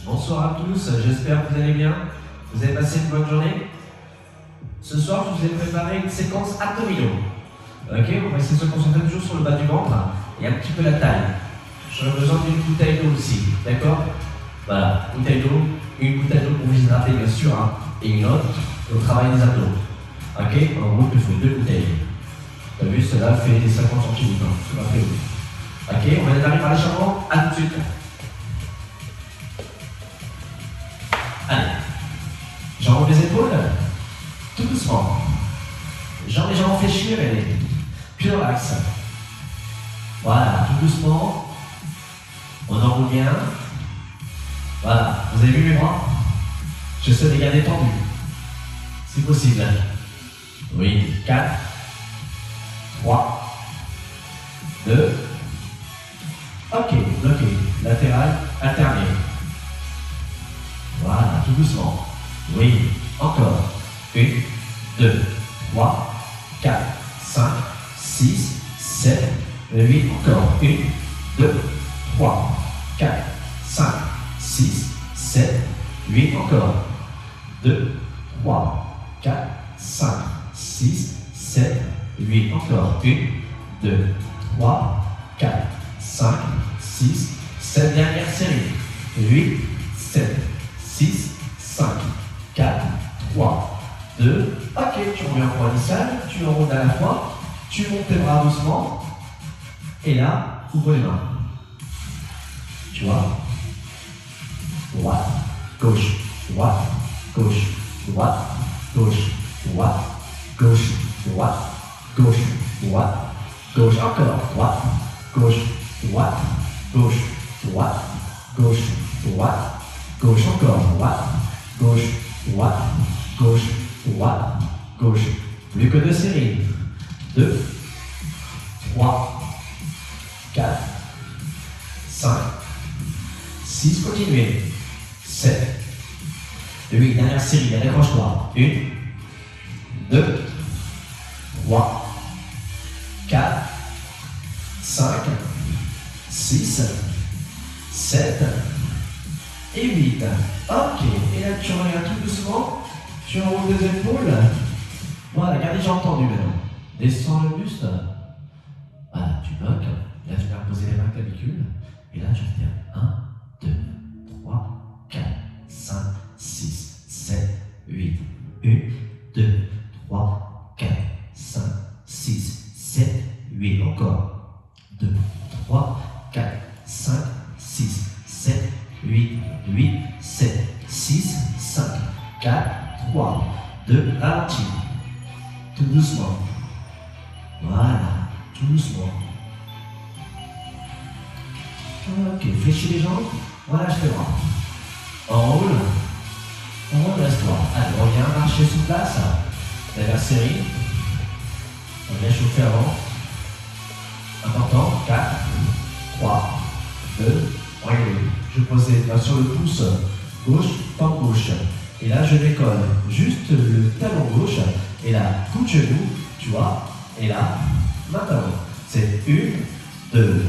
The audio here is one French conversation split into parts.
Bonsoir à tous, j'espère que vous allez bien. Vous avez passé une bonne journée. Ce soir, je vous ai préparé une séquence abdominaux. Ok, on va essayer de se concentrer toujours sur le bas du ventre et un petit peu la taille. J'aurai besoin d'une bouteille d'eau aussi, d'accord? Voilà, bouteille d'eau, une bouteille d'eau pour vous hydrater bien sûr, et une autre au travail des abdos. Ok, en gros, il faut 2 bouteilles. T'as vu, cela fait 50 centilitres, ça va faire oui. Ok, on va démarrer par l'échauffement, à tout de suite. Allez, j'enroule les épaules, tout doucement. Jambes légèrement fléchies, réveillez. Puis relax. Voilà, tout doucement. On enroule bien. Voilà, vous avez vu mes bras? J'essaie de les garder tendus. Si possible. Oui, 4, 3, 2. Ok, bloqué. Latéral, alterné. Voilà, tout doucement. Oui, encore. 1, 2, 3, 4, 5, 6, 7, 8. Encore. 1, 2, 3, 4, 5, 6, 7, 8. Encore. 2, 3, 4, 5, 6, 7, 8. Encore. 1, 2, 3, 4, 5, 6, 7. Dernière série. 8, 7, 6, 5, 4, 3, 2. Ok, tu reviens en point initial, tu enroules à la fois, tu montes tes bras doucement, et là, ouvre les mains. Tu vois? Droite, gauche, droite, gauche, droite, gauche, droite, gauche, droite, gauche, droite, gauche, encore, droite, gauche, droite, gauche, droite, gauche, droite, gauche, encore, droite, gauche, droite, gauche, droite, gauche. Plus que 2 séries. 2, 3, 4, 5, 6, continuez. 7, 8, dernière série, accroche-toi. 1, 2, 3, 4, 5, 6, 7 et 8. Ok, et là tu reviens tout doucement, tu enroules les épaules. Voilà, garde les jambes tendues maintenant. Descends le buste. Voilà, tu bloques. Là tu viens poser les mains clavicules. Et là tu reviens. 1, 2, 3, 4, 5, 6, 7, 8. 1, 2, 3, 4, 5, 6, 7, 8. Encore. 2, 3, 4, 5, 6, 7, 8, 8, 7, 6, 5, 4, 3, 2, ralentis. Tout doucement. Voilà, tout doucement. Ok, fléchis les jambes. Voilà, je fais bras. Enroule. Enroule, reste-toi. Allez, reviens, marcher sous place. Dernière série. On vient chauffer avant. Important. 4, 3, 2, regardez. Je pose les mains sur le pouce gauche, pas gauche. Et là, je décolle juste le talon gauche. Et là, coup de genou, tu vois. Et là, maintenant, c'est 1, 2,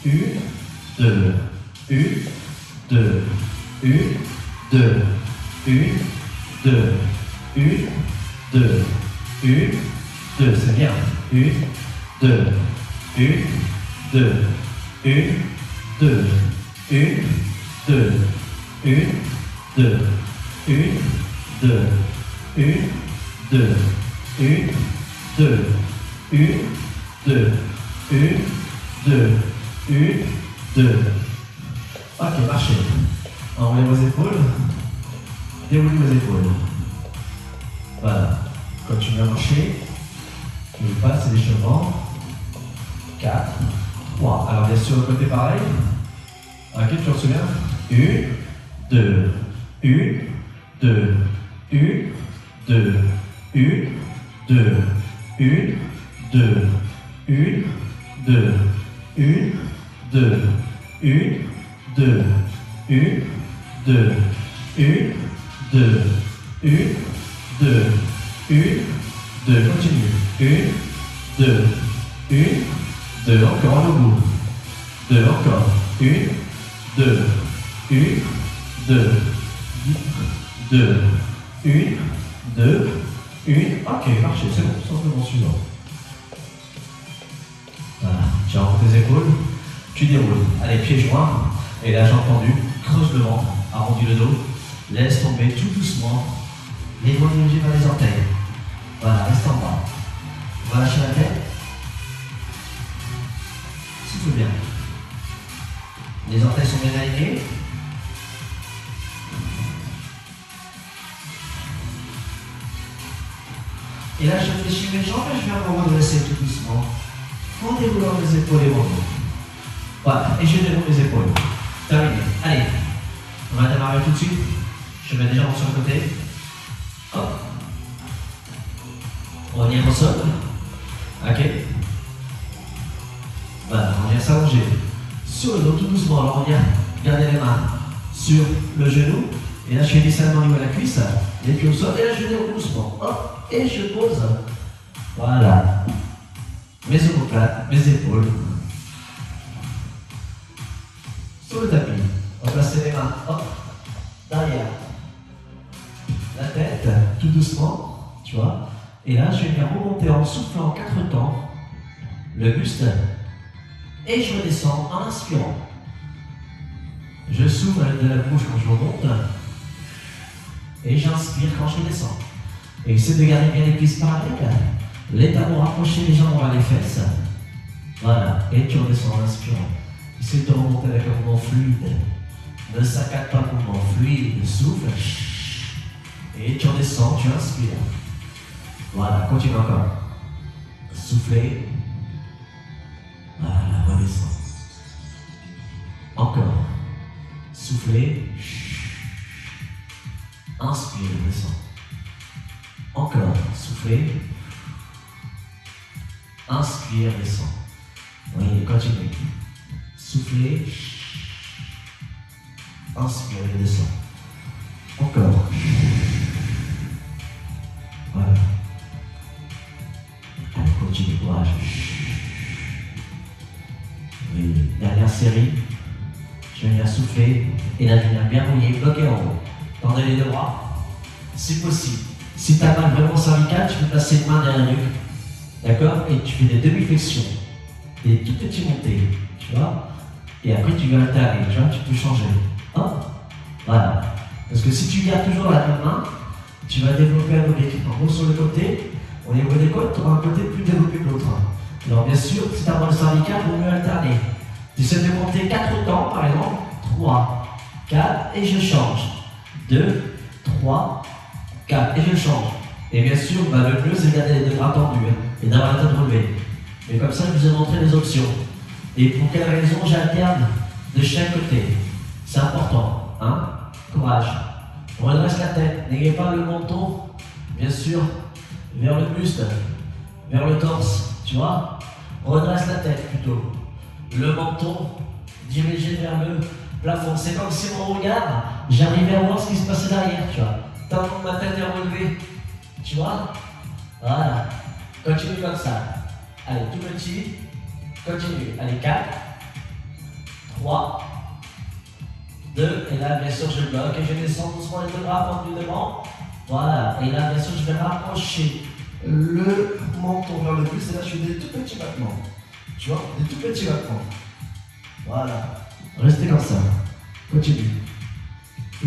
1, 2, 1, 2, 1, 2, 1, 2, 1, 2, 1, 2. C'est bien. 1, 2, 1, 2, 1, 2, 1, 2, 1, 2, 1, 2, 1, 2, 1, 2, 1, 2, 1, 2, 1, 2. Ok, marchez. Enroulez vos épaules. Déroulez vos épaules. Voilà. Continuez à marcher. N'oubliez pas, c'est l'échauffement. 4, 3. Alors bien sûr, le côté pareil. Ok, tu te souviens? 1, 2, 1, 2, 1, 2, 1, 2, 1, 2, 1, 2, 1, 2, 1, 2, 1, 2, 1, 2, 1, 2, 1, 2, continue. 1, 2, 1, 2, encore au bout. 2, encore. 1, 2, 1, 2, 2, 1, 2, 1. Ok, parfait, c'est bon, simplement suivant. Voilà, tu rentres tes épaules, tu déroules. Allez, pieds joints. Et là, j'ai entendu, creuse le ventre, arrondis le dos, laisse tomber tout doucement les doigts dirigés vers les orteils. Voilà, reste en bas. On va lâcher la tête. Souffle bien. Les orteils sont bien alignés. Et là, je fléchis mes jambes et je viens me redresser tout doucement. En déroulant les épaules et mon dos. Voilà, et je déroule les épaules. Terminé. Allez, on va démarrer tout de suite. Je mets déjà sur le côté. Hop. On revient au sol. Ok. Voilà, on vient s'allonger sur le dos tout doucement. Alors on vient garder les mains sur le genou. Et là, je fais descendre au niveau de la cuisse. Les pieds au sol. Et là, je déroule doucement. Hop. Et je pose. Voilà. Mes omoplates, mes épaules. Sur le tapis. On va placer les mains. Hop. Derrière. La tête, tout doucement. Tu vois. Et là, je viens remonter en soufflant en 4 temps. Le buste. Et je redescends en inspirant. Je souffle de la bouche quand je remonte. Et j'inspire quand je redescends. Et essaie de garder bien les cuisses parallèles. Les talons rapprochés, les jambes vers les fesses. Voilà. Et tu redescends en inspirant. Essaie de remonter avec un mouvement fluide. Ne saccade pas le mouvement fluide. Souffle. Et tu redescends, tu inspires. Voilà, continue encore. Soufflez. Voilà, redescends. Encore. Soufflez. Inspire, descends. Encore. Soufflez. Inspire, descends. Oui, continue. Soufflez. Inspire et descends. Encore. Voilà. Allez, continue, courage. Oui, dernière série. Je viens souffler. Et là, je viens bien mouiller, bloquer en haut. Tendez les deux bras. Si possible. Si tu as mal vraiment cervical, tu peux placer une main derrière la nuque. D'accord? Et tu fais des demi-flexions. Des tout petits montées. Tu vois? Et après, tu vas alterner. Tu vois? Tu peux changer. Hop. Voilà. Parce que si tu gardes toujours la même main, tu vas développer un objectif. En gros, sur le côté, au niveau des côtes, tu auras un côté plus développé que l'autre. Alors, bien sûr, si tu as mal cervical, il vaut mieux alterner. Tu essaies de compter 4 temps, par exemple. 3, 4, et je change. 2, 3, 4, et je change. Et bien sûr, le mieux, c'est de garder les deux bras tendus et d'avoir la tête relevée. Mais comme ça, je vous ai montré les options. Et pour quelle raison j'alterne de chaque côté? C'est important. Hein? Courage. On redresse la tête. N'ayez pas le menton, bien sûr, vers le buste, vers le torse. Tu vois? On redresse la tête plutôt. Le menton dirigé vers le plafond. C'est comme si mon regard, j'arrivais à voir ce qui se passait derrière. Tu vois? Tant que ma tête est relevée. Tu vois? Voilà. Continue comme ça. Allez, tout petit. Continue. Allez, 4, 3, 2. Et là, bien sûr, je bloque et je descends doucement les deux bras tendus devant. Voilà. Et là, bien sûr, je vais rapprocher le menton vers le buste. Et là, je fais des tout petits battements. Tu vois? Des tout petits battements. Voilà. Restez comme ça. Continue.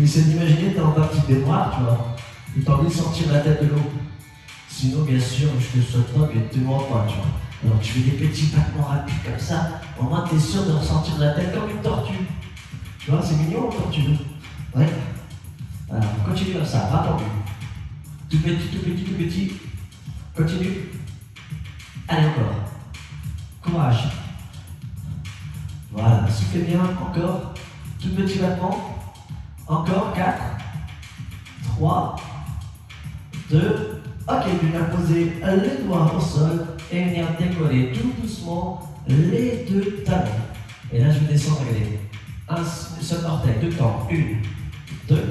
Essaie d'imaginer que tu es en bas petite baignoire, tu vois. Et tu as envie de sortir la tête de l'eau. Sinon, bien sûr, je te souhaite pas, mais tu ne vois pas, tu vois. Alors tu fais des petits battements rapides comme ça, au moins tu es sûr de ressortir la tête comme une tortue. Tu vois, c'est mignon, une tortue. Ouais. Alors, continue comme ça, pas tendu. Tout petit, tout petit, tout petit. Continue. Allez, encore. Courage. Voilà, soufflez bien, encore. Tout petit battement. Encore, 4, 3, 2, ok, je viens poser les doigts au sol et venir décoller tout doucement les deux talons. Et là, je vais descendre, regardez. Un seul orteil, 2 temps. 1, 2,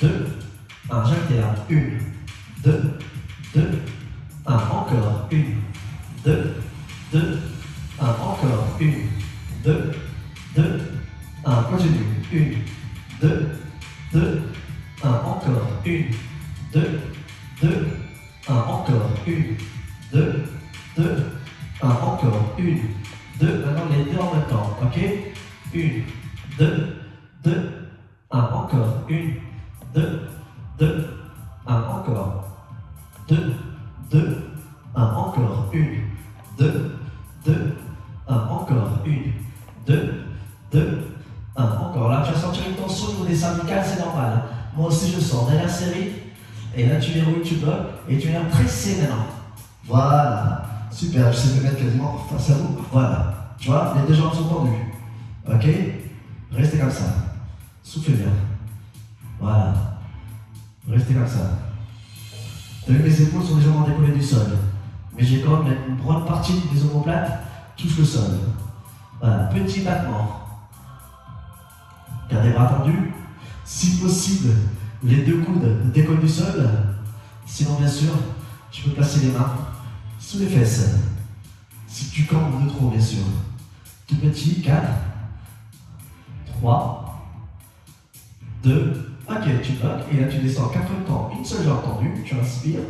2, 1. J'alterne. 1, 2, 2, 1. Encore. 1, 2, 2, 1. Encore. 1, 2, 2, 1. Continue. 1, 2, 2, 1, encore. 1, 2, 2, 1, encore. 1, 2, 2, 1, encore. 1, 2, maintenant les deux en même temps, ok? 1, 2, 2, 1, encore. 1, 2, 2, 1, encore. 2, 2, 1, encore. 1, 2, 2, 1, encore. 1, 2, 2, 1, encore. Là, tu vas sentir une tension au niveau des cervicales, c'est normal. Moi aussi, je sens. Dernière série. Et là, tu verrouilles, tu bloques. Et tu viens presser maintenant. Voilà. Super, je sais me mettre quasiment face à vous. Voilà. Tu vois, les deux jambes sont tendues. Ok? Restez comme ça. Soufflez bien. Voilà. Restez comme ça. T'as vu, mes épaules sont légèrement décollées du sol. Mais j'ai quand même une grande partie des omoplates touche le sol. Voilà, petit battement. Gardez les bras tendus. Si possible, les deux coudes décollent du sol. Sinon, bien sûr, tu peux placer les mains sous les fesses. Si tu campes de trop, bien sûr. Tout petit, 4, 3, 2, ok, tu bloques. Et là, tu descends 4 temps. Une seule jambe tendue. Tu inspires.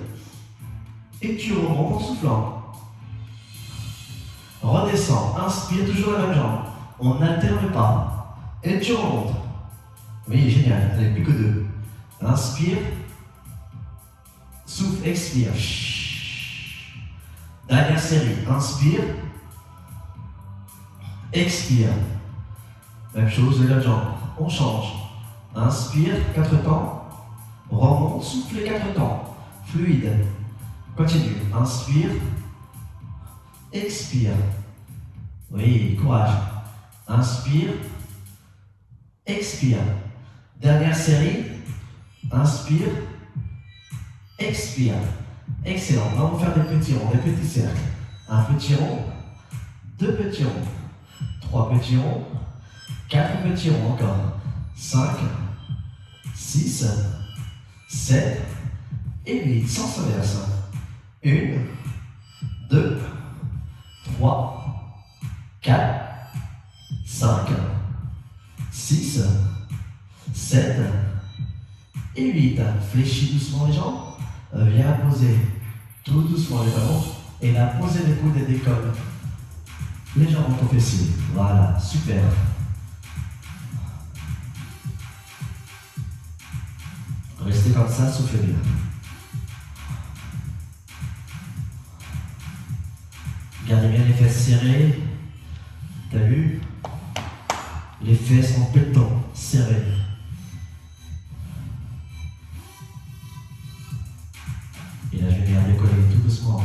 Et tu remontes en soufflant. Redescends, inspire, toujours la même jambe. On n'alterne pas. Et tu remontes. Oui, génial. Allez, plus que 2. Inspire. Souffle, expire. Dernière série. Inspire. Expire. Même chose, l'autre jambe. On change. Inspire, 4 temps. Remonte, souffle les 4 temps. Fluide. Continue. Inspire. Expire. Oui, courage. Inspire. Expire. Dernière série. Inspire. Expire. Excellent. On va faire des petits ronds, des petits cercles. Un petit rond. 2 petits ronds. 3 petits ronds. 4 petits ronds encore. 5, 6, 7 et 8. Sens inverse. 1, 2, 3, 4, 5, 6, 7 et 8. Fléchis doucement les jambes. Viens poser tout doucement les ballons. Et là, posez les coudes et décolle les jambes en fessier. Voilà, super. Restez comme ça, soufflez bien. Gardez bien les fesses serrées. T'as vu? Les fesses en pétant, serrées. Et là, je vais venir décoller tout doucement.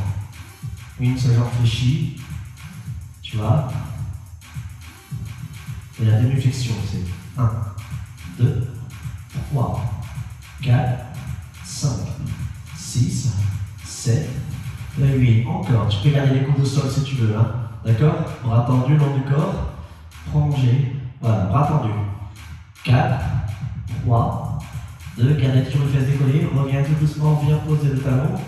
Une seule jambe fléchie. Tu vois? Et la demi-flexion, c'est 1, 2, 3, 4, 5, 6, 7, 8. Encore. Tu peux garder les coudes au sol si tu veux. Hein. D'accord? Bras tendus le long du corps. Prolongé. Voilà, bras tendus. 4, 3, 2. Gardez toujours les fesses décollées. Reviens tout doucement. Viens poser le talon.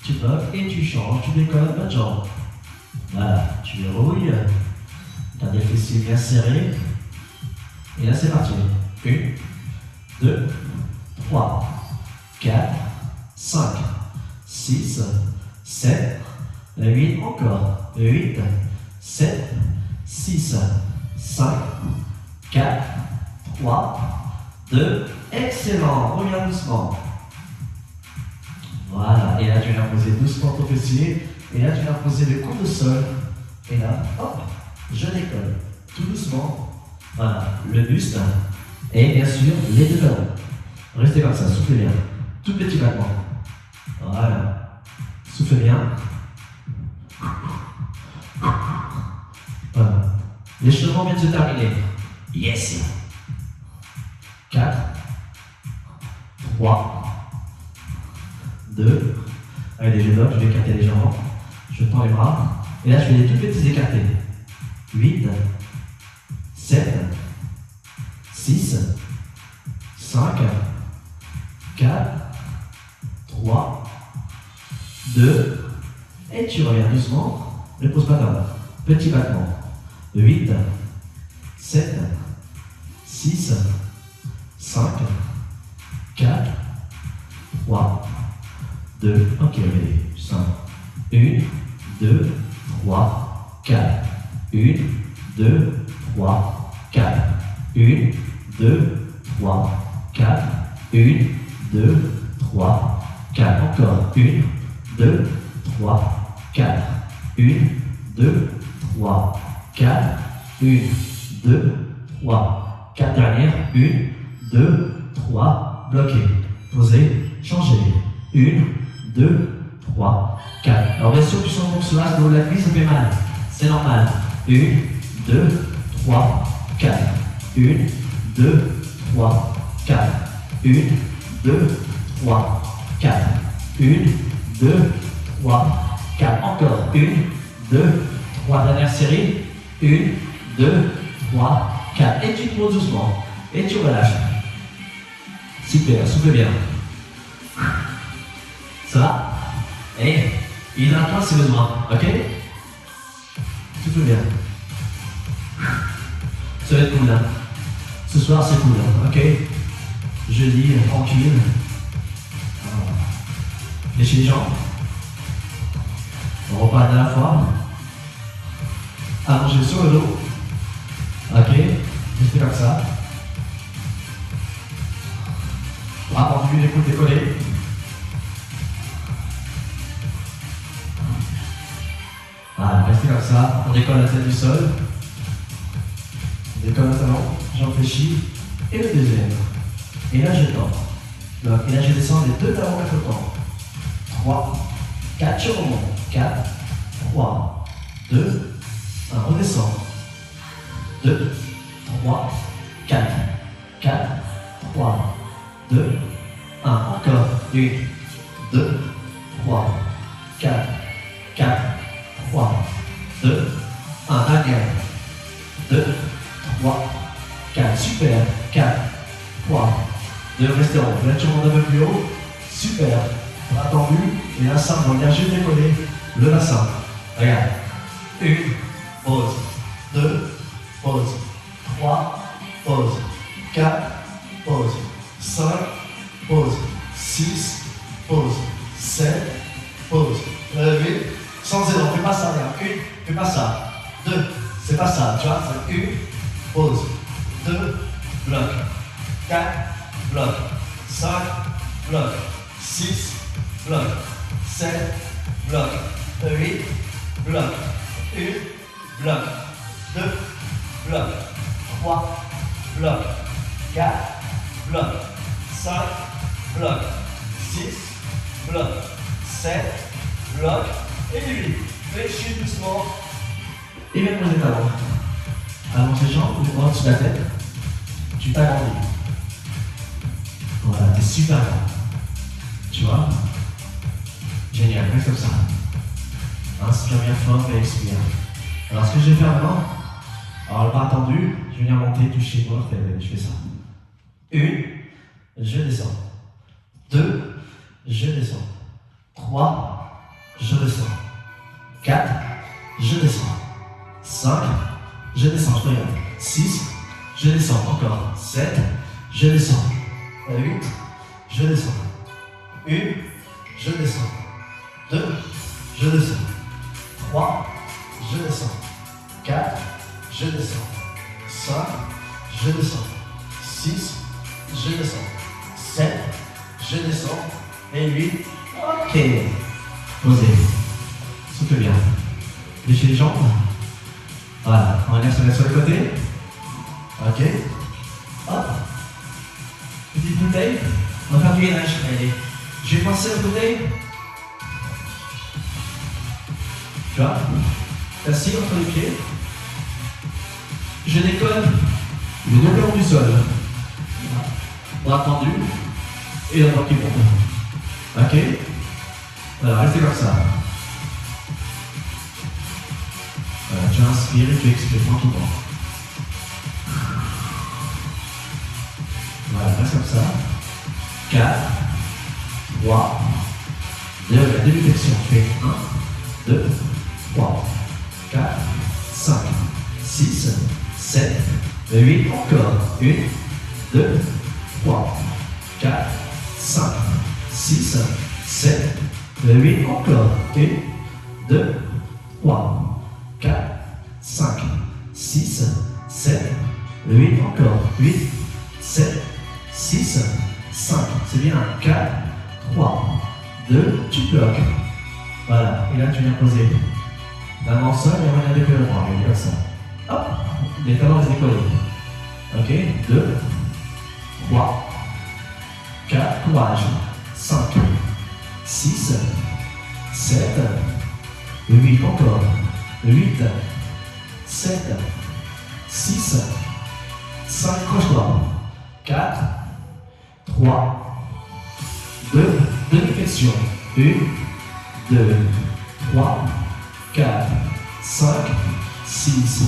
Tu bloques et tu changes. Tu décolles l'autre jambe. Voilà. Tu verrouilles. Gardez les fessiers bien serrés. Et là, c'est parti. 1, 2, 3, 4, 5, 6, 7, 8, encore. 8, 7, 6, 5, 4, 3, 2, excellent. Reviens doucement. Voilà. Et là, tu viens poser doucement ton fessier. Et là, tu viens poser le coude au sol. Et là, hop, je décolle. Tout doucement. Voilà. Le buste. Et bien sûr, les deux talons. Restez comme ça, soufflez bien. Tout petit battement. Voilà. Soufflez bien. Voilà. L'échauffement vient de se terminer. Yes. 4, 3, 2. Allez, je bloque, je vais écarter les jambes. Je tends les bras. Et là, je fais des tout petits écartés. 8, 7, 6, 5, 4, 3, 2, et tu reviens doucement, ne pose pas d'arbre. Petit battement. 8, 7, 6, 5, 2, ok, allez, 5. 1, 2, 3, 4. 1, 2, 3, 4. 1, 2, 3, 4. 1, 2, 3, 4. Encore. 1, 2, 3, 4. 1, 2, 3, 4. 1, 2, 3, 4. Dernière. 1, 2, 3. Bloqué. Posez. Changez. 1, 2, 3, 4. Alors bien sûr, puissant pour cela, dans la cuisse, ça fait mal. C'est normal. 1, 2, 3, 4. 1, 2, 3, 4. 1, 2, 3, 4. 1, 2, 3, 4. Encore. 1, 2, 3. Dernière série. 1, 2, 3, 4. Et tu te poses doucement. Et tu relâches. Super, souffle bien. Ça va? Et hydrate-toi si besoin. Ok? Souffle bien. Ça va être cool, hein? Ce soir, c'est cool, hein? Ok? Jeudi, tranquille. Léchez les jambes. On repart de la fois. Allongez sur le dos. Ok? Restez comme ça. Bras tendus, les coudes décollés. Voilà, restez comme ça. On décolle la tête du sol. On décolle le talon. J'en fléchis. Et le deuxième. Et là, je tends. Et là, je descends les deux talons vers le temps. 3, 4, je remonte. 4, 3, 2, 1, redescend. 2, 3, 4, 4, 3, 2, 1, encore. 1, 2, 3, 4, 4, 3, 2, 1, dernière. 2, 3, 4, super. 4, 3, 2, restez en haut. Là, tu remontes un peu plus haut. Super. Bras tendu. Et l'instinct, on va bien juste décoller le bassin. Regarde. 1, pause. 2, pause. 3, pause. 4, pause. 5, pause. 6, pause. 7, pause. 8, sans élan, fais pas ça, regarde. 1, fais pas ça. 2, c'est pas ça, tu vois. 1, pause. 2, bloc. 4, bloc. 5, bloc. 6, bloc. 7, bloc. 8, bloc. 1, bloc. 2, bloc. 3, bloc. 4, bloc. 5, bloc. 6, bloc. 7, bloc. Et 8. Fléchis doucement. Et même poser ta main. Allonge les jambes, tu prends au-dessus de la tête. Tu t'agrandis. Voilà, t'es super grand. Tu vois? Génial, reste comme ça. Inspire bien fort et expire. Alors ce que je vais faire maintenant, alors le bras tendu, je vais venir monter, toucher mon orteil, je fais ça. 1, je descends. 2, je descends. 3, je descends. 4, je descends. 5, je descends, je regarde. 6, je descends, encore. 7, je descends. 8, je descends. 1, je descends. 2, je descends. 3, je descends. 4, je descends. 5, je descends. 6, je descends. 7, je descends. Et 8, ok. Posez. Souffle bien. Léchez les jambes. Voilà, on va sur le côté. Ok. Hop. Petite bouteille. On va faire du gainage. Allez. Je vais passer la bouteille. Tu vois? Assis entre les pieds. Je décolle le deux long du sol. Bras tendu. Et la bras qui monte. Ok? Voilà, restez comme ça. Voilà, tu inspires et tu expires tranquillement. Voilà, reste comme ça. 4, 3, 2, la demi-flexion. Tu fais 1, 2, 3, 4, 5, 6, 7, 8, encore. 1, 2, 3, 4, 5, 6, 7, Le 8, encore. 1, 2, 3, 4, 5, 6, 7, le 8, encore. 8, 7, 6, 5. C'est bien. 4, 3, 2, tu bloques. Voilà. Et là, tu viens poser la main au sol et on vient décoller le bras. Comme ça. Hop. Les talons les décollés. Ok. 2, 3, 4, courage. 5, 6, 7, 8, encore. 8, 7, 6, 5, croche-toi. 4, 3, 2, flexion. 1, 2, 3, 4, 5, 6,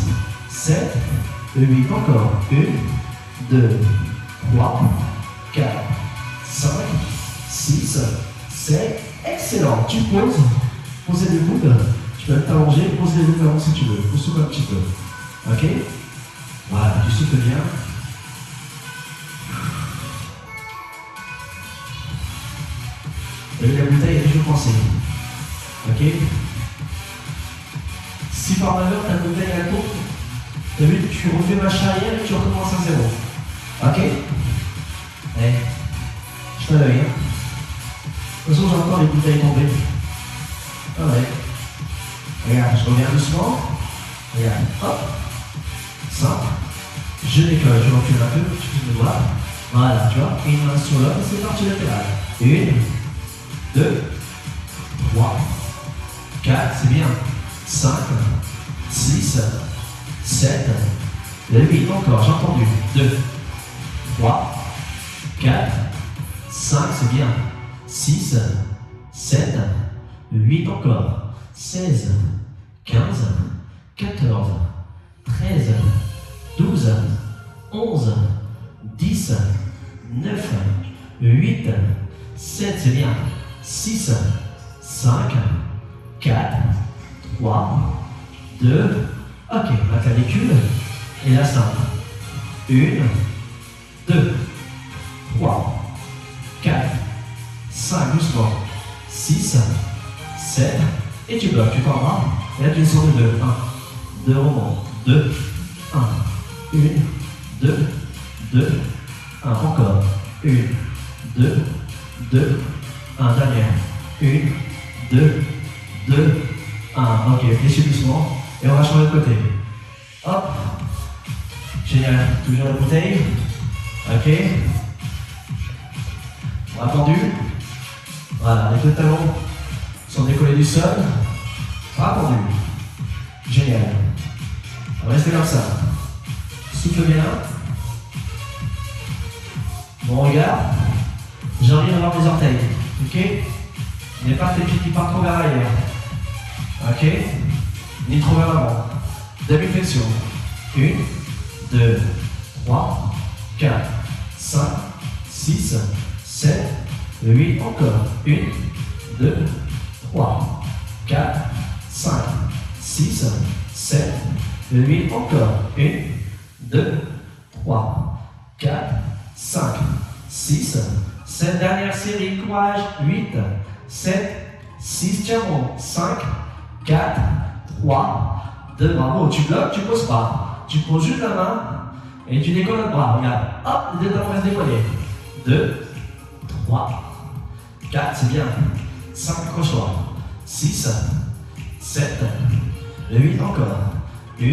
7, 8, encore. 1, 2, 3, 4, 5, 6, 7, excellent. Tu poses, posez les coudes, tu peux t'allonger, poser les talons si tu veux, ou souffle un petit peu. Ok? Voilà, tu souffles bien. Et la bouteille est toujours coincée. Ok? Si par malheur ta bouteille est courte, t'as vu, tu refais marche arrière et tu recommences à zéro. Ok? Allez, je te l'œil. Hein. De toute façon, j'ai encore les bouteilles tombées. Ah ouais. Regarde, je reviens doucement. Regarde, hop. Simple. Je décolle, je recule un peu, tu peux me voir. Voilà, tu vois, une main sur l'autre, c'est parti latéral. 1, 2, 3, 4, c'est bien. 5, 6, 7, 8, encore, j'ai entendu. 2, 3, 4, 5, c'est bien. 6, 7, 8 encore. 16, 15, 14, 13, 12, 11, 10, 9, 8, 7, c'est bien. 6, 5, 4, 3, 2, ok, la clavicule et la simple. 1, 2, 3, 4, 5, doucement. 6, 7, et tu bloques, tu t'en vas. Et là, tu descends de 2. 1, 2 remontes. 2, 1, 1, 2, 2, 1, encore. 1, 2, 2, 1, dernière. 1, 2, 2, 1. Ok, fléchis doucement. Et on va changer de côté. Hop. Génial. Toujours la bouteille. Ok. On a tendu. Voilà, les deux talons sont décollés du sol. Tendu. Génial. On va rester comme ça. Souffle bien. Mon regard. J'ai envie d'avoir mes orteils. Ok? N'est pas tes pieds qui partent trop vers l'arrière. Ok? Ni trop vers l'avant. Demi-flexion. 1, 2, 3, 4, 5, 6, 7, 8, encore. 1, 2, 3, 4, 5, 6, 7, 8, encore. 1, 2, 3, 4, 5, 6, 7, dernière série, courage. 8, 7, 6, tiens bon. 5, 4, 3, 2, bravo. Tu bloques, tu poses pas. Tu poses juste la main et tu décolles le bras. Regarde, hop, les deux talons restent décollés. 2, 3, 4, c'est bien. 5, accroche-toi. 6, 7, 8, encore. 1,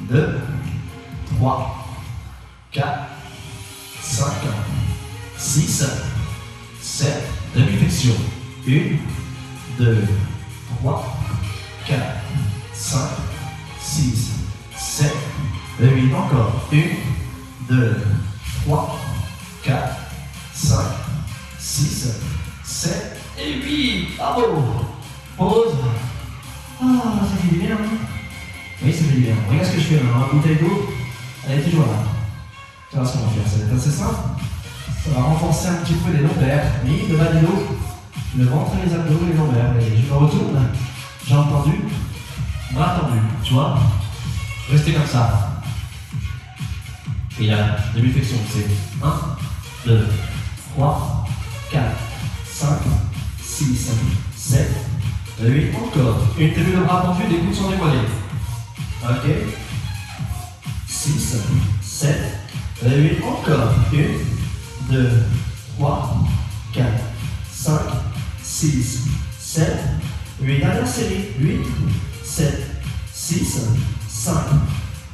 2, 3, 4, 5, 6, 7, demi-flexion. 1, 2, 3, 4, 5, 6, 7, 8, encore. 1, 2, 3, 4, 5, 6, 7 et 8. Bravo. Pause. Ah, ça fait du bien. Oui, ça fait du bien. Regarde ce que je fais maintenant. La bouteille d'eau, elle est toujours là. Tu vois ce qu'on va faire. Ça va être assez simple. Ça va renforcer un petit peu les lombaires. Oui, le bas du dos, le ventre, les abdos, les lombaires. Et je me retourne. J'ai entendu. On a entendu. Tu vois. Restez comme ça. Et là, demi-flexion, c'est 1, 2, 3, 4, 5, 6, 7, 8, encore. Une, t'as vu le bras tendu, les coudes sont dévoilés. Ok. 6, 7, 8, encore. 1, 2, 3, 4, 5, 6, 7, 8. Dernière série. 8, 7, 6, 5,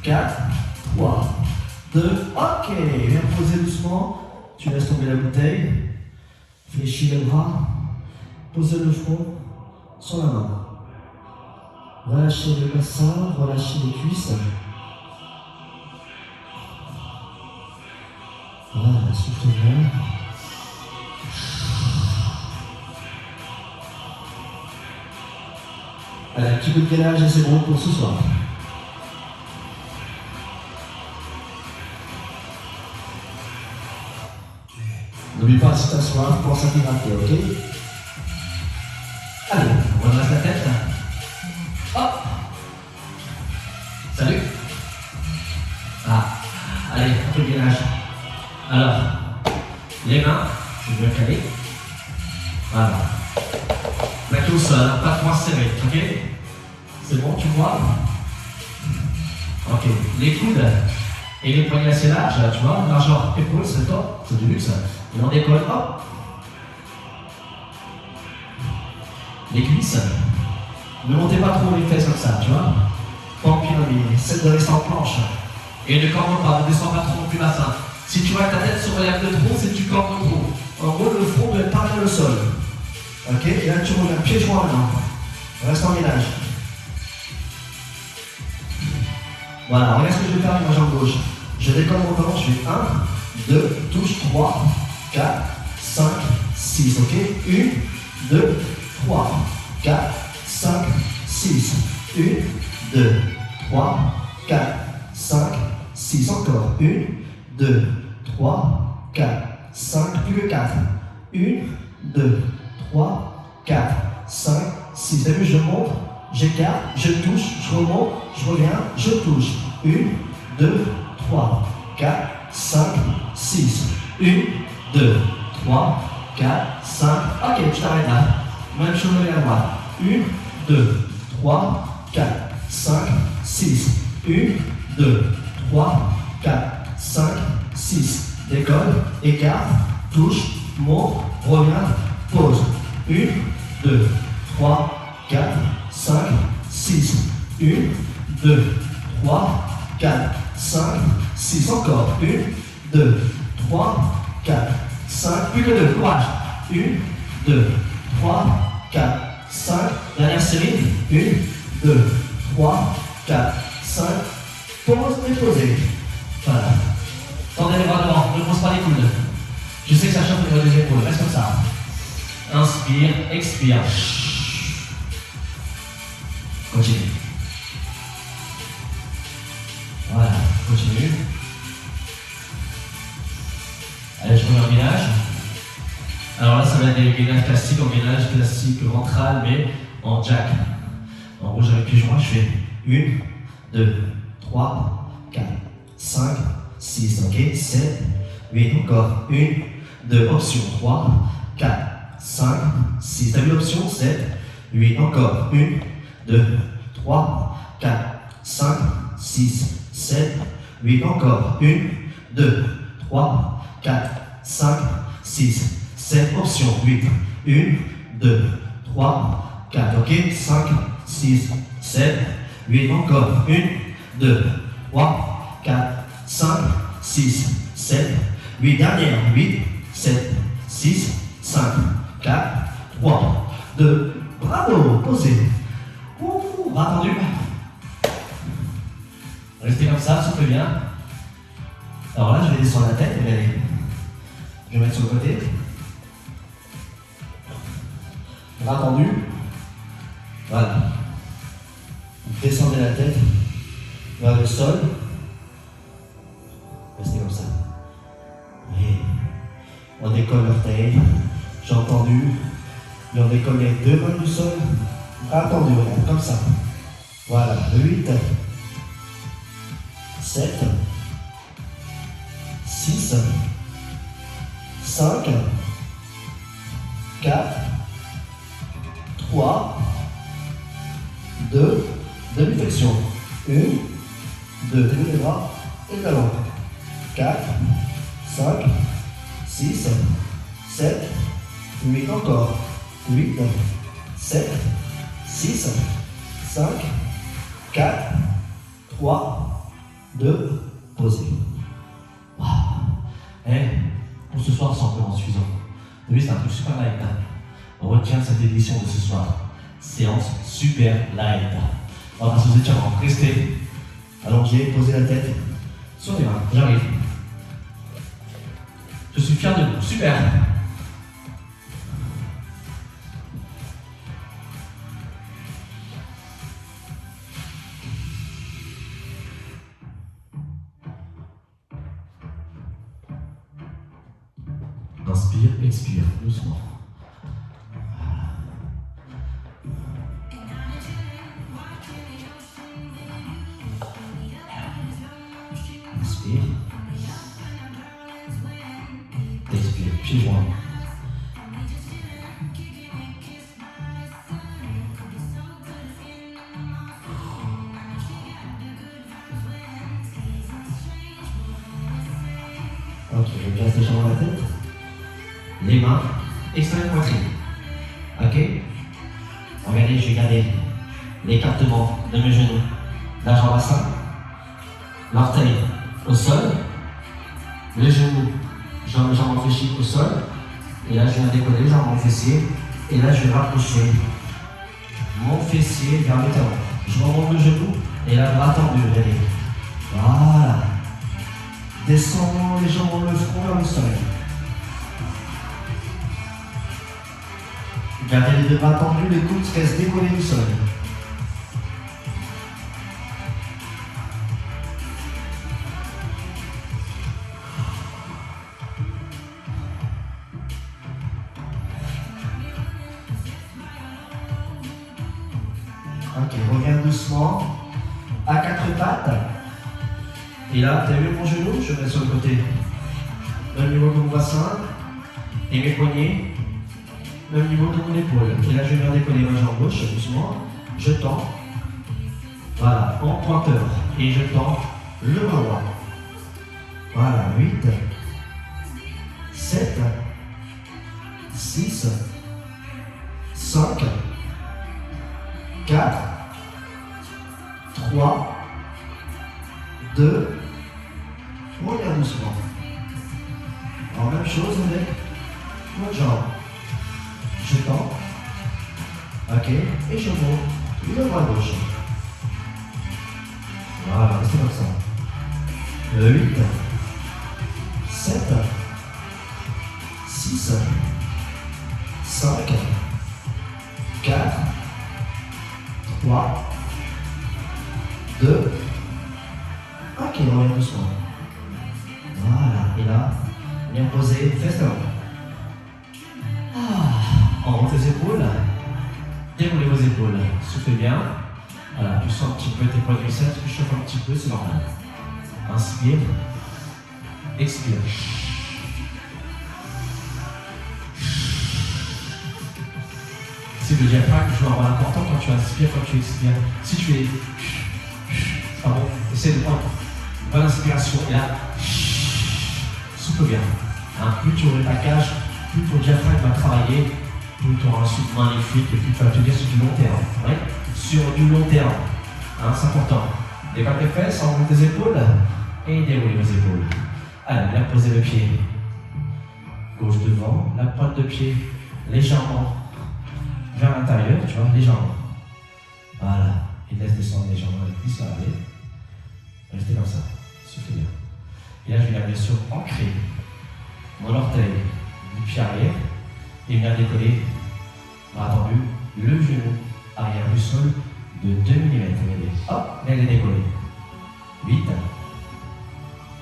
4, 3, 2. Ok. Viens poser doucement. Tu laisses tomber la bouteille. Fléchis le bras. Posez le front sur la main. Relâchez le bassin, relâchez les cuisses. Voilà, souffle bien. Allez, un petit peu de gainage et c'est bon pour ce soir. N'oublie pas si t'asseoir, pense à t'hydrater, ok? Allez, on redresse la tête. Hop. Salut. Ah, allez, un peu de gainage. Alors, les mains, je vais caler. Voilà. Plaqué au sol, pas trop serré, ok? C'est bon, tu vois? Ok, les coudes et les poignets assez larges, tu vois, largeur épaule, c'est top, c'est du luxe. Et on décolle, hop. Les cuisses, ne montez pas trop les fesses comme ça, tu vois. Pas en pyramide, celle de rester en planche. Et ne corne pas, ne descends pas trop non plus bassin. Si tu vois que ta tête se relève de trop, c'est que tu cornes trop. En gros, le front doit être parallèle au sol. Ok, et là tu reviens pied joint maintenant. Reste en ménage. Voilà, regarde ce que je vais faire avec ma jambe gauche. Je décolle mon talon, je fais 1, 2, touche, 3, 4, 5, 6, ok? 1, 2, 3, 4, 5, 6. 1, 2, 3, 4, 5, 6. Encore. 1, 2, 3, 4, 5. Plus que 4. 1, 2, 3, 4, 5, 6. T'as vu, je monte, j'écarte, je touche, je remonte, je reviens, je touche. 1, 2, 3, 4, 5, 6. 1, 2, 3, 4, 5. Ok, tu t'arrêtes là. Même chose à droite. 1, 2, 3, 4, 5, 6. 1, 2, 3, 4, 5, 6. Décolle, écarte, touche, monte, revient, pose. 1, 2, 3, 4, 5, 6. 1, 2, 3, 4, 5, 6. Encore. 1, 2, 3, 4, 5. Plus que 2. Courage. 1, 2, 3, 4, 5. Dernière série. 1, 2, 3, 4, 5. Pose et posez. Voilà. Tendez les bras devant. Ne pose pas les coudes. Je sais que ça chauffe au niveau des épaules. Reste comme ça. Inspire, expire. Continue. Voilà, continue. Allez, je remets en gainage. Alors là, ça va être des gainages classiques, en gainage classique ventral, mais en jack. En rouge avec pied joint, je fais 1, 2, 3, 4, 5, 6, ok, 7, 8, encore 1, 2, option 3, 4, 5, 6. T'as vu l'option 7, 8, encore 1, 2, 3, 4, 5, 6, 7, 8, encore 1, 2, 3, 4, 5, 6, 7, option 8, 1, 2, 3, 4, ok, 5, 6, 7, 8, encore 1, 2, 3, 4, 5, 6, 7, 8, dernière, 8, 7, 6, 5, 4, 3, 2, bravo, posez. Bras tendu. Restez comme ça, soufflez bien. Alors là, je vais descendre la tête, regardez. Je vais mettre sur le côté. Bras tendu. Voilà. Descendez la tête vers le sol. Restez comme ça. Et on décolle l'orteil. Jambes tendues. Et on décolle les deux mains du sol. Bras tendus, regarde, comme ça. Voilà. 8, 7, 6, 5, 4, 3, 2, demi-flexion. 1, 2, tenez les bras et talons. 4, 5, 6, 7, 8 encore. 8, 7, 6, 5, 4, 3, 2, posez. Wow. Pour ce soir, c'est amplement suffisant. Vous voyez, c'est un truc super light. On retient cette édition de ce soir. Séance super light. On va passer aux étirements. Restez allongés, posez la tête sur les mains. J'arrive. Je suis fier de vous. Super. Inspire, expire, doucement. Inspire. Expire, pieds joints. Ok, je place les jambes dans la tête. Les mains, extérieur poitrine. Ok? Regardez, je vais garder l'écartement de mes genoux. La jambe bassin, l'orteil au sol, le genou, jambe fléchie au sol. Et là, je viens décoller, jambe mon fessier. Et là, je vais rapprocher mon fessier vers le talon. Je remonte le genou et là, bras tendu, regardez. Voilà. Descends les jambes, le front vers le sol. Gardez les deux bras tendus, les coudes restent décollés du sol. Ok, reviens doucement à quatre pattes. Et là, tu as vu mon genou? Je mets sur le côté. Même niveau de mon bassin et mes poignets. Même niveau de mon épaule. Et là, je viens décoller ma jambe gauche doucement. Je tends. Voilà, en pointeur. Et je tends le bras droit. Voilà, 8, 7, 6, 5, 4, 3, 2, regarde doucement. Alors, même chose avec mon jambe. Je tends, ok, et je monte le bras gauche. Voilà, restez comme ça. 8, 7, 6, 5, 4, 3, 2, ok, on revient doucement. Voilà, et là, bien posé, fesses avant. On monte les épaules, déroulez vos épaules, soufflez bien. Voilà, tu sens un petit peu tes quadriceps, tu chauffes un petit peu, c'est normal. Inspire, expire. C'est le diaphragme qui joue un rôle important quand tu inspires, quand tu expires. Si tu es. Pardon, essaie de prendre une bonne inspiration et là, souffle bien. Plus tu auras ta cage, plus ton diaphragme va travailler. Plus tu auras un souffle magnifique et plus tu vas te dire sur du long terme. Ouais. Sur du long terme. C'est important. Déballe tes fesses, enroule tes épaules et déroule vos épaules. Allez, bien poser le pied. Gauche devant, la pointe de pied légèrement vers l'intérieur, tu vois, légèrement. Voilà. Et laisse descendre légèrement avec lui, ça va aller. Restez comme ça. Soufflez bien. Et là, je viens bien sûr ancrer mon orteil du pied arrière. Et venir décoller, bras tendu, le genou arrière du sol de 2 mm. Regardez. Hop, elle est décollée. 8,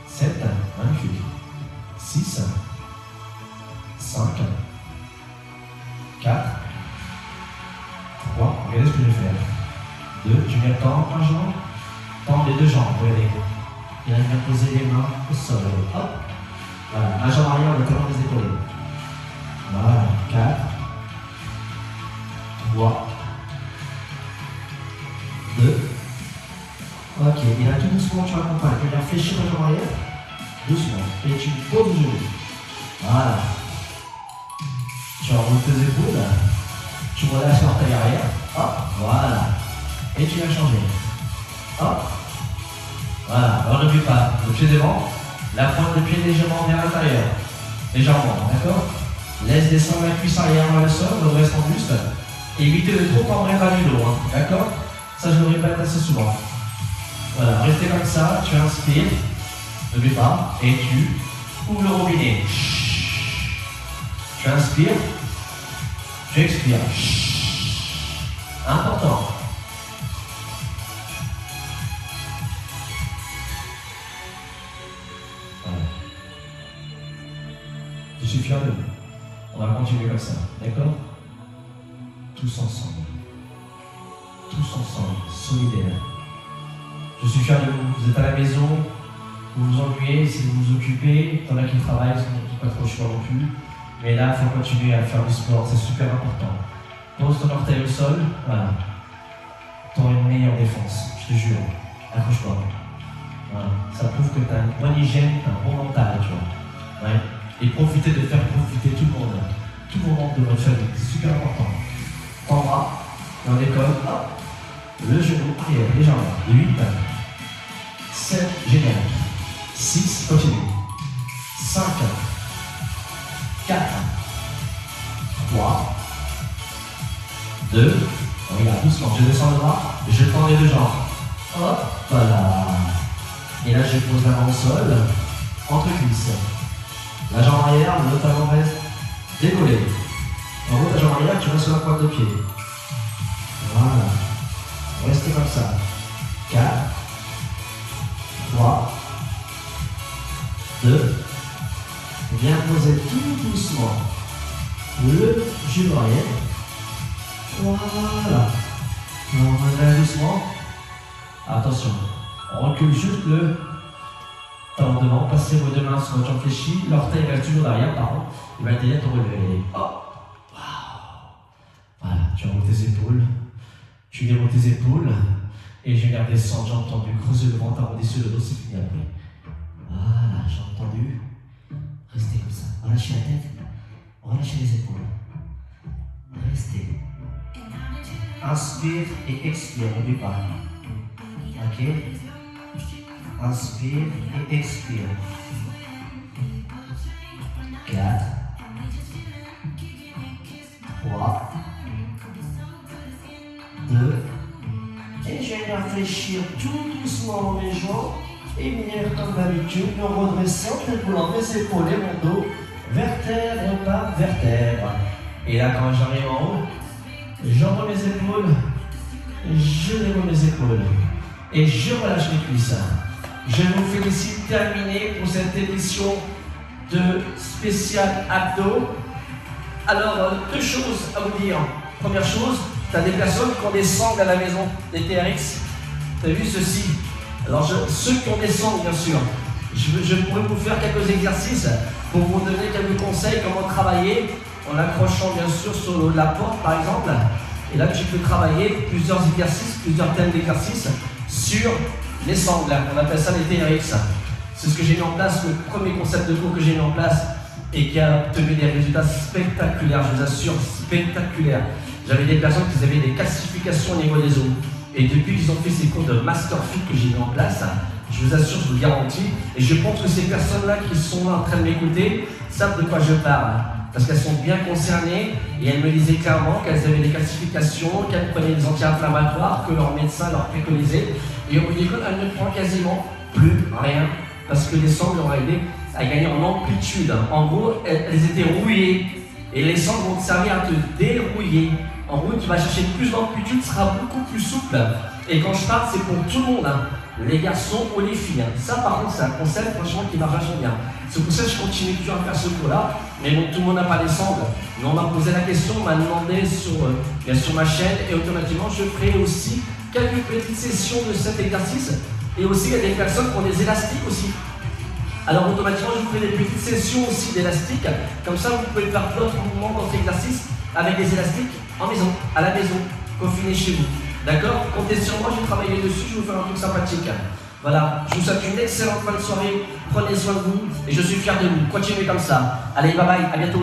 7, magnifique. 6, 5, 4, 3, regardez ce que je vais faire. 2, je viens tendre ma jambe, tendre les deux jambes, regardez. Et là, je viens poser les mains au sol. Hop, voilà, la jambe arrière, le talon des épaules. Voilà, 4, 3, comment tu l'accompagnes. Tu viens fléchir la jambe arrière, doucement, et tu poses le genou. Voilà. Tu enroules tes épaules, tu relâches l'orteil arrière, hop, voilà. Et tu viens changer. Hop. Voilà, alors n'oublie pas, le pied devant, la pointe de pied légèrement vers l'intérieur. Légèrement, d'accord? Laisse descendre la cuisse arrière vers le sol, redresse ton buste. Évitez de trop prendre vers le dos, hein, d'accord? Ça, je le répète assez souvent. Voilà, restez comme ça, tu inspires, n'oublie pas, et tu ouvres le robinet. Tu inspires, tu expires. Important. Voilà. Je suis fier de vous. On va continuer comme ça, d'accord? Tous ensemble. Tous ensemble, solidaires. Je suis fier de vous. Vous êtes à la maison, vous vous ennuyez, si vous vous occupez, il y en a qui travaillent, qui n'ont pas trop le choix non plus. Mais là, il faut continuer à faire du sport, c'est super important. Pose ton orteil au sol, voilà. Tu auras une meilleure défense, je te jure. Accroche-toi. Voilà. Ça prouve que tu as une bonne hygiène, tu as un bon mental, tu vois. Ouais. Et profitez de faire profiter tout le monde, tout le monde de votre famille, c'est super important. En bas, dans l'école, hop, le genou arrière, légèrement. 8, 7, génial. 6, continue. 5, 4, 3, 2, regarde doucement, je descends le bras, je tends les deux jambes. Hop, voilà. Et là, je pose la main au sol, entre cuisses. La jambe arrière, l'autre avant reste décollée. En gros, ta jambe arrière, tu restes sur la pointe de pied. Voilà. Restez comme ça. 4, 3, 2. Viens poser tout doucement le genou arrière. Voilà. On relève doucement. Attention. On recule juste le talon devant. Passez vos deux mains sur votre jambe fléchie. L'orteil reste toujours derrière, par contre. Il va t'aider à te relever. Hop. Voilà. Tu remontes tes épaules. Tu déroules tes épaules. Et je viens descendre, jambes tendues. Creusez le ventre, arrondissez le dos, c'est fini après. Voilà, jambes tendues. Restez comme ça. Relâchez la tête. Relâchez les épaules. Restez. Inspire et expire, n'oublie pas. Ok. Inspire et expire. 4, 3, 2. Et je viens réfléchir tout doucement mes jambes et venir comme d'habitude me redresser en découlant mes épaules et mon dos, vertèbre par vertèbre. Et là, quand j'arrive en haut, j'envoie mes épaules, je déroule mes épaules et je relâche mes cuisses. Je vous félicite, terminé pour cette édition de spécial abdos. Alors, deux choses à vous dire. Première chose, tu as des personnes qui ont des sangles à la maison, des TRX. Tu as vu ceci? Alors, ceux qui ont des sangles, bien sûr, je pourrais vous faire quelques exercices pour vous donner quelques conseils comment travailler en accrochant bien sûr sur le haut de la porte, par exemple. Et là, tu peux travailler plusieurs exercices, plusieurs thèmes d'exercices sur les sangles. On appelle ça les TRX. C'est ce que j'ai mis en place, le premier concept de cours que j'ai mis en place et qui a obtenu des résultats spectaculaires, je vous assure, spectaculaires. J'avais des personnes qui avaient des calcifications au niveau des os. Et depuis qu'ils ont fait ces cours de Master Fit que j'ai mis en place, je vous assure, je vous le garantis, et je pense que ces personnes-là qui sont là en train de m'écouter savent de quoi je parle. Parce qu'elles sont bien concernées et elles me disaient clairement qu'elles avaient des calcifications, qu'elles prenaient des anti-inflammatoires, que leur médecin leur préconisait. Et au bout du compte, elles ne prennent quasiment plus rien parce que les sangles leur ont aidé à gagner en amplitude. En gros, elles étaient rouillées et les sangles vont te servir à te dérouiller. En gros, tu vas chercher plus d'amplitude, tu seras beaucoup plus souple. Et quand je parle, c'est pour tout le monde, hein. Les garçons ou les filles. Ça, par contre, c'est un concept franchement qui marche vachement bien. C'est pour ça que je continue toujours à faire ce cours-là. Mais bon, tout le monde n'a pas les sangles. Mais on m'a posé la question, on m'a demandé sur ma chaîne, et automatiquement, je ferai aussi quelques petites sessions de cet exercice. Et aussi, il y a des personnes qui ont des élastiques aussi. Alors, automatiquement, je vous ferai des petites sessions aussi d'élastiques. Comme ça, vous pouvez faire d'autres mouvements dans cet exercice avec des élastiques en maison, à la maison, confinés chez vous. D'accord? Comptez sur moi, j'ai travaillé dessus, je vais vous faire un truc sympathique. Voilà, je vous souhaite une excellente fin de soirée. Prenez soin de vous et je suis fier de vous. Continuez comme ça. Allez, bye bye, à bientôt.